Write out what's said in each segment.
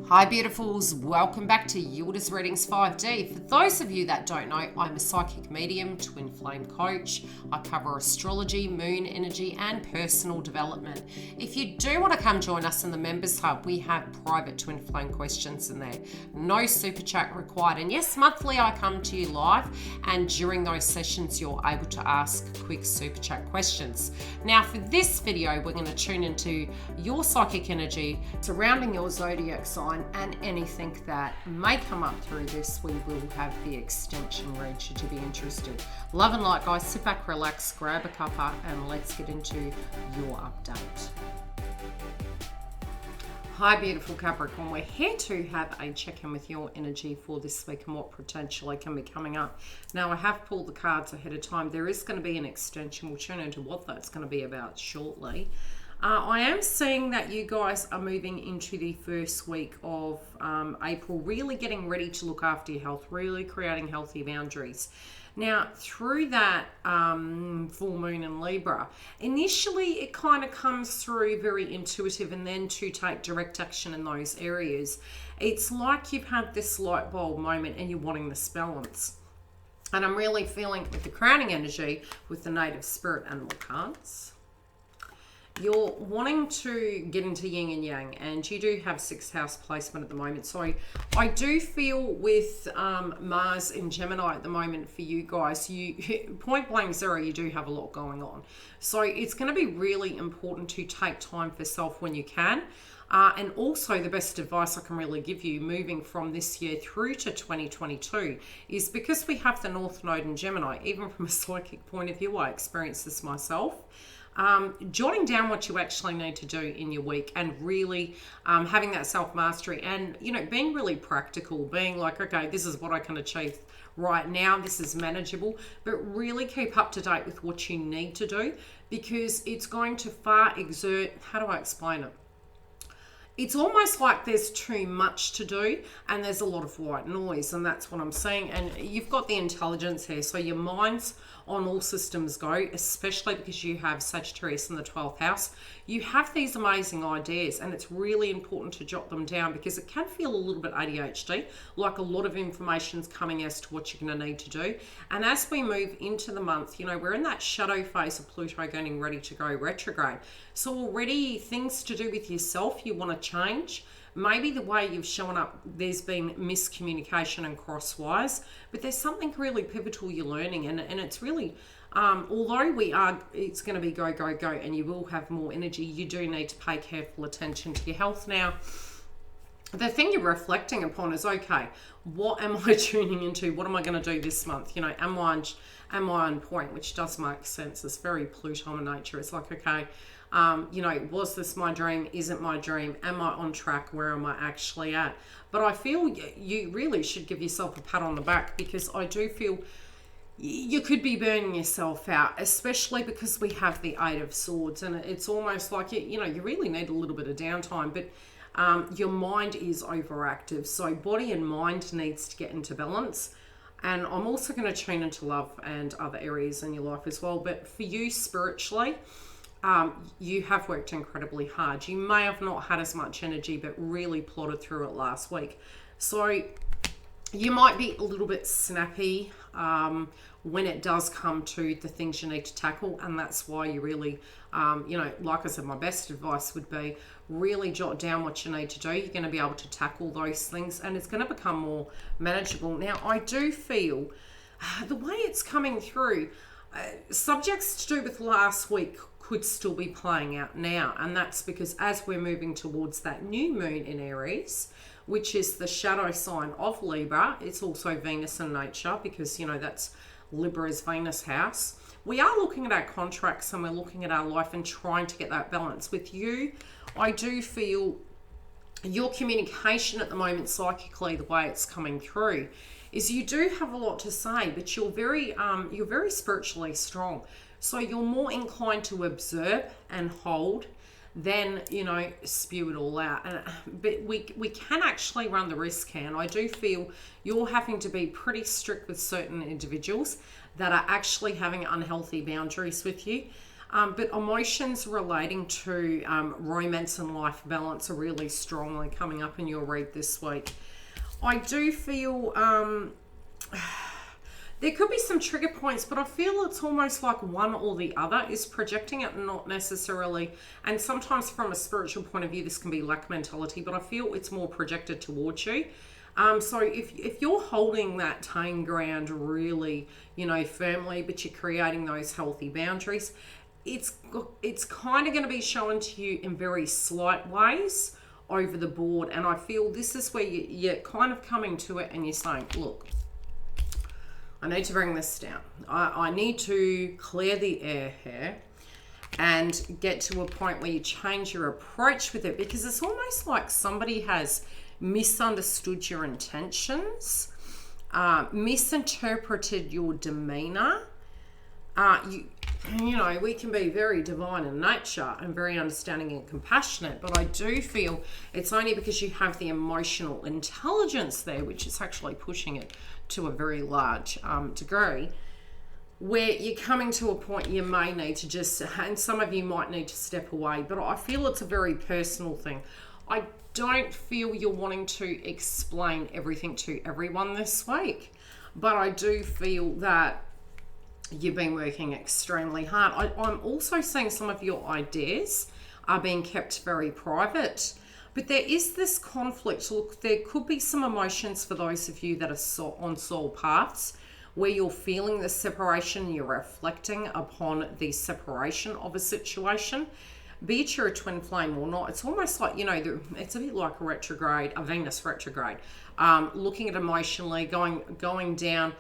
Hi beautifuls, welcome back to YILDIZ Readings 5D. For those of you that don't know, I'm a psychic medium, twin flame coach. I cover astrology, moon energy and personal development. If you do want to come join us in the members hub, we have private twin flame questions in there. No super chat required, and yes, monthly I come to you live, and during those sessions you're able to ask quick super chat questions. Now for this video, we're going to tune into your psychic energy surrounding your zodiac sign and anything that may come up through this. We will have the extension read should you be interested. Love and light, guys. Sit back, relax, grab a cuppa, and let's get into your update. Hi beautiful Capricorn, we're here to have a check-in with your energy for this week and what potentially can be coming up. Now I have pulled the cards ahead of time. There is going to be an extension. We'll turn into what that's going to be about shortly. I am seeing that you guys are moving into the first week of April, really getting ready to look after your health, really creating healthy boundaries. Now, through that full moon in Libra, initially it kind of comes through very intuitive, and then to take direct action in those areas, it's like you've had this light bulb moment and you're wanting this balance. And I'm really feeling with the crowning energy with the native spirit animal cards, you're wanting to get into yin and yang, and you do have 6th house placement at the moment. So I do feel with Mars in Gemini at the moment for you guys, you point blank zero, you do have a lot going on. So it's going to be really important to take time for self when you can. And also the best advice I can really give you moving from this year through to 2022 is because we have the North Node in Gemini, even from a psychic point of view, I experienced this myself. Jotting down what you actually need to do in your week and really having that self-mastery and, you know, being really practical, being like, okay, this is what I can achieve right now. This is manageable, but really keep up to date with what you need to do, because it's going to far exert, how do I explain it? It's almost like there's too much to do and there's a lot of white noise, and that's what I'm seeing. And you've got the intelligence here, so your mind's on all systems go, especially because you have Sagittarius in the 12th house. You have these amazing ideas, and it's really important to jot them down because it can feel a little bit ADHD, like a lot of information's coming as to what you're going to need to do. And as we move into the month, you know, we're in that shadow phase of Pluto getting ready to go retrograde. So already things to do with yourself you want to change. Maybe the way you've shown up, there's been miscommunication and crosswise, but there's something really pivotal you're learning, and it's really, although it's going to be go, go, go, and you will have more energy, you do need to pay careful attention to your health. Now, the thing you're reflecting upon is, okay, what am I tuning into? What am I going to do this month? You know, am I on point? Which does make sense. It's very Pluto in nature. It's like, okay, you know, was this my dream? Isn't my dream? Am I on track? Where am I actually at? But I feel you really should give yourself a pat on the back, because I do feel you could be burning yourself out, especially because we have the 8 of Swords, and it's almost like, you know, you really need a little bit of downtime, but your mind is overactive. So body and mind needs to get into balance. And I'm also going to tune into love and other areas in your life as well. But for you spiritually, you have worked incredibly hard. You may have not had as much energy, but really plotted through it last week. So you might be a little bit snappy when it does come to the things you need to tackle. And that's why you really, you know, like I said, my best advice would be really jot down what you need to do. You're going to be able to tackle those things, and it's going to become more manageable. Now, I do feel the way it's coming through, subjects to do with last week could still be playing out now, and that's because as we're moving towards that new moon in Aries, which is the shadow sign of Libra, it's also Venus in nature, because, you know, that's Libra's Venus house. We are looking at our contracts and we're looking at our life and trying to get that balance. With you, I do feel your communication at the moment psychically, the way it's coming through, is you do have a lot to say, but you're very spiritually strong. So you're more inclined to observe and hold than, you know, spew it all out. But we can actually run the risk, and I do feel you're having to be pretty strict with certain individuals that are actually having unhealthy boundaries with you. But emotions relating to romance and life balance are really strongly coming up in your read this week. I do feel there could be some trigger points, but I feel it's almost like one or the other is projecting it, not necessarily. And sometimes from a spiritual point of view, this can be lack mentality, but I feel it's more projected towards you. So if you're holding that tame ground really, firmly, but you're creating those healthy boundaries, it's kind of going to be shown to you in very slight ways over the board. And I feel this is where you're kind of coming to it and you're saying, look, I need to bring this down. I need to clear the air here and get to a point where you change your approach with it, because it's almost like somebody has misunderstood your intentions, misinterpreted your demeanor. We can be very divine in nature and very understanding and compassionate, but I do feel it's only because you have the emotional intelligence there, which is actually pushing it to a very large degree, where you're coming to a point you may need to just, and some of you might need to step away, but I feel it's a very personal thing. I don't feel you're wanting to explain everything to everyone this week, but I do feel that you've been working extremely hard. I'm also seeing some of your ideas are being kept very private, but there is this conflict. Look, there could be some emotions for those of you that are on soul paths where you're feeling the separation, you're reflecting upon the separation of a situation. Be it you're a twin flame or not, it's almost like, it's a bit like a retrograde, a Venus retrograde, looking at emotionally, going down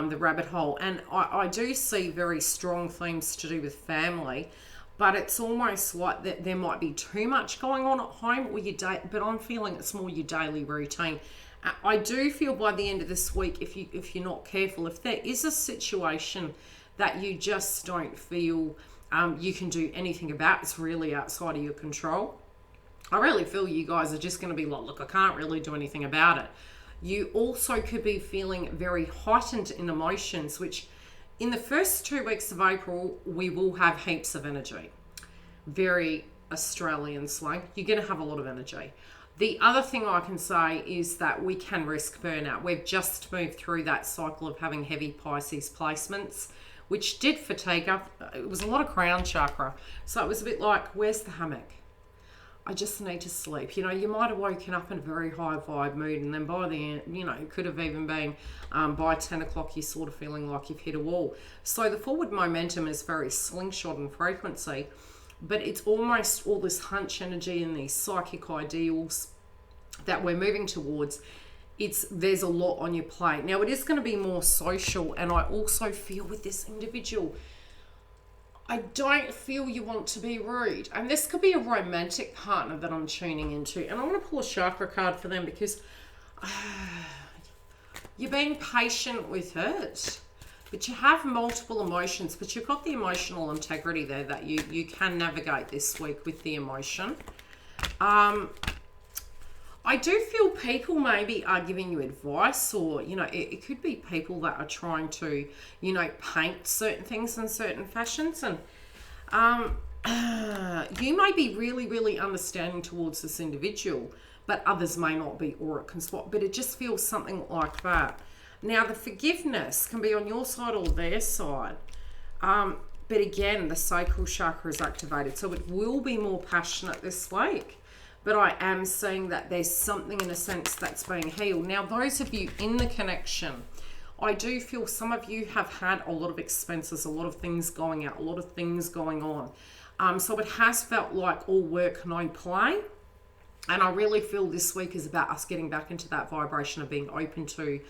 the rabbit hole. And I do see very strong themes to do with family, but it's almost like that there might be too much going on at home or but I'm feeling it's more your daily routine. I do feel by the end of this week, if you're not careful, if there is a situation that you just don't feel you can do anything about, it's really outside of your control, I really feel you guys are just going to be like, look, I can't really do anything about it. You also could be feeling very heightened in emotions, which in the first 2 weeks of April, we will have heaps of energy. Very Australian slang. You're going to have a lot of energy. The other thing I can say is that we can risk burnout. We've just moved through that cycle of having heavy Pisces placements, which did fatigue up. It was a lot of crown chakra. So it was a bit like, where's the hammock? I just need to sleep. You might have woken up in a very high vibe mood, and then by the end, it could have even been by 10 o'clock, you're sort of feeling like you've hit a wall. So the forward momentum is very slingshot in frequency, but it's almost all this hunch energy and these psychic ideals that we're moving towards. There's a lot on your plate. Now, it is going to be more social, and I also feel with this individual, I don't feel you want to be rude. And this could be a romantic partner that I'm tuning into. And I want to pull a chakra card for them because you're being patient with it. But you have multiple emotions. But you've got the emotional integrity there that you can navigate this week with the emotion. I do feel people maybe are giving you advice, or, it could be people that are trying to, paint certain things in certain fashions. And you may be really, really understanding towards this individual, but others may not be, or it can swap. But it just feels something like that. Now, the forgiveness can be on your side or their side. But again, the sacral chakra is activated, so it will be more passionate this week. But I am seeing that there's something in a sense that's being healed. Now, those of you in the connection, I do feel some of you have had a lot of expenses, a lot of things going out, a lot of things going on. So it has felt like all work, no play. And I really feel this week is about us getting back into that vibration of being open to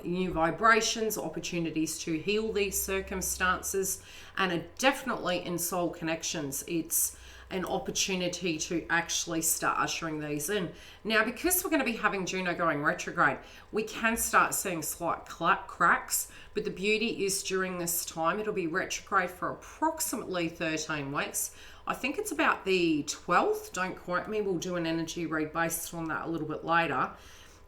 new vibrations, opportunities to heal these circumstances. And definitely in soul connections, it's an opportunity to actually start ushering these in. Now, because we're going to be having Juno going retrograde, we can start seeing slight cracks, but the beauty is during this time, it'll be retrograde for approximately 13 weeks. I think it's about the 12th, don't quote me, we'll do an energy read based on that a little bit later.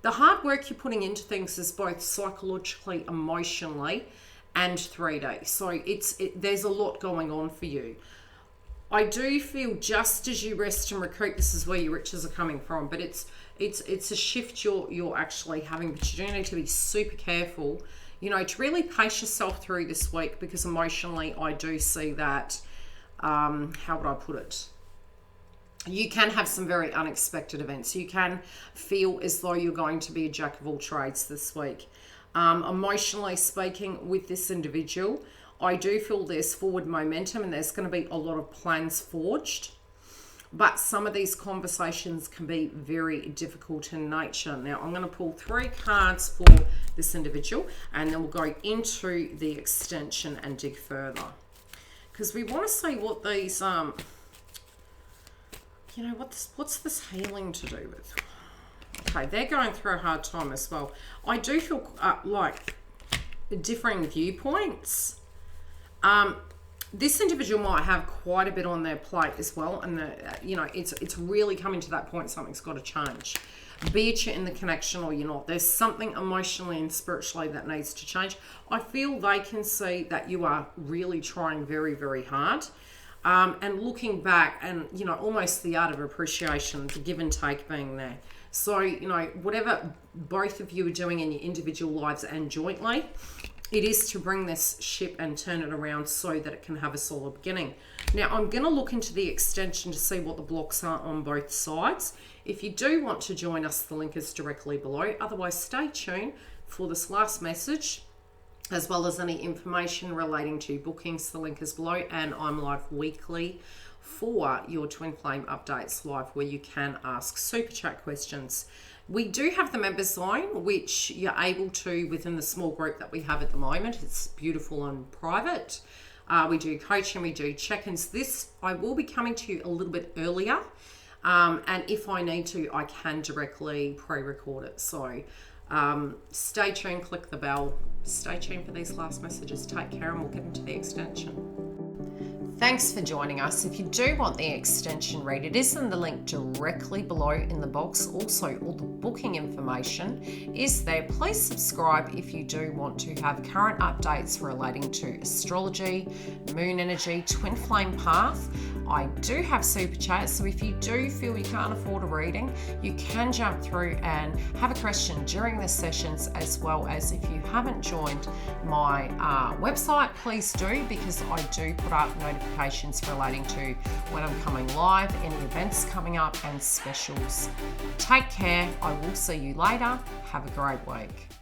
The hard work you're putting into things is both psychologically, emotionally, and 3D. So there's a lot going on for you. I do feel just as you rest and recruit, this is where your riches are coming from, but it's a shift you're actually having, but you do need to be super careful, you know, to really pace yourself through this week, because emotionally I do see that, how would I put it? You can have some very unexpected events. You can feel as though you're going to be a jack of all trades this week. Emotionally speaking, with this individual, I do feel there's forward momentum and there's going to be a lot of plans forged. But some of these conversations can be very difficult in nature. Now, I'm going to pull 3 cards for this individual, and then we'll go into the extension and dig further. Because we want to see what these, you know, what's this healing to do with? Okay, they're going through a hard time as well. I do feel like differing viewpoints. This individual might have quite a bit on their plate as well, and you know, it's really coming to that point something's got to change. Be it you're in the connection or you're not, there's something emotionally and spiritually that needs to change. I feel they can see that you are really trying very, very hard, and looking back, and you know, almost the art of appreciation, the give and take being there. So, you know, whatever both of you are doing in your individual lives and jointly, it is to bring this ship and turn it around so that it can have a solid beginning. Now, I'm going to look into the extension to see what the blocks are on both sides. If you do want to join us, the link is directly below. Otherwise, stay tuned for this last message, as well as any information relating to bookings. The link is below, and I'm live weekly for your Twin Flame Updates live, where you can ask super chat questions. We do have the members zone, which you're able to within the small group that we have at the moment. It's beautiful and private. We do coaching, we do check-ins. This, I will be coming to you a little bit earlier. And if I need to, I can directly pre-record it. So stay tuned, click the bell. Stay tuned for these last messages. Take care, and we'll get into the extension. Thanks for joining us. If you do want the extension read, it is in the link directly below in the box. Also, all the booking information is there. Please subscribe if you do want to have current updates relating to astrology, moon energy, twin flame path. I do have super chat, so if you do feel you can't afford a reading, you can jump through and have a question during the sessions, as well as if you haven't joined my website, please do, because I do put up notifications relating to when I'm coming live, any events coming up, and specials. Take care. I will see you later. Have a great week.